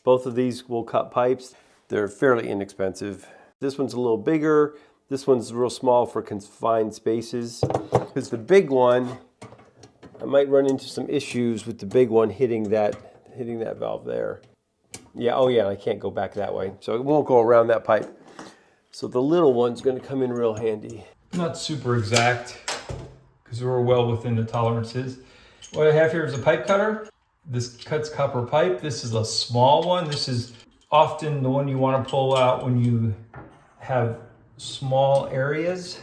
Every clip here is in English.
Both of these will cut pipes. They're fairly inexpensive. This one's a little bigger. This one's real small for confined spaces. Because the big one, I might run into some issues with the big one hitting that valve there. Yeah, oh yeah, I can't go back that way. So it won't go around that pipe. So the little one's gonna come in real handy. Not super exact, because we're well within the tolerances. What I have here is a pipe cutter. This cuts copper pipe. This is a small one. This is often the one you want to pull out when you have small areas,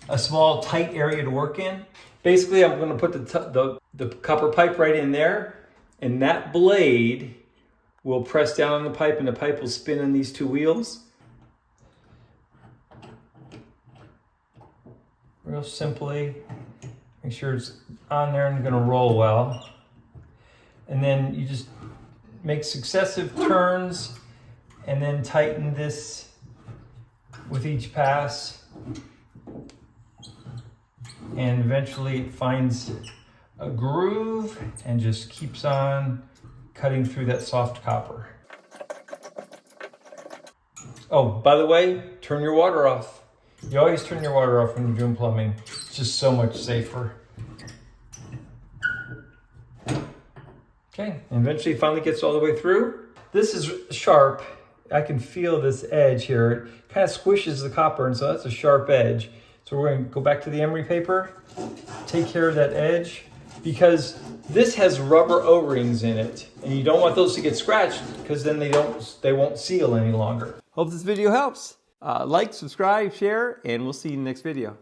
a small tight area to work in. Basically, I'm going to put the copper pipe right in there, and that blade will press down on the pipe, and the pipe will spin on these two wheels. Real simply, make sure it's on there and going to roll well. And then you just make successive turns and then tighten this with each pass. And eventually it finds a groove and just keeps on cutting through that soft copper. Oh, by the way, turn your water off. You always turn your water off when you're doing plumbing. It's just so much safer. Okay, and eventually it finally gets all the way through. This is sharp. I can feel this edge here. It kind of squishes the copper, and so that's a sharp edge. So we're going to go back to the emery paper, take care of that edge, because this has rubber O-rings in it, and you don't want those to get scratched, because then they won't seal any longer. Hope this video helps. Like, subscribe, share, and we'll see you in the next video.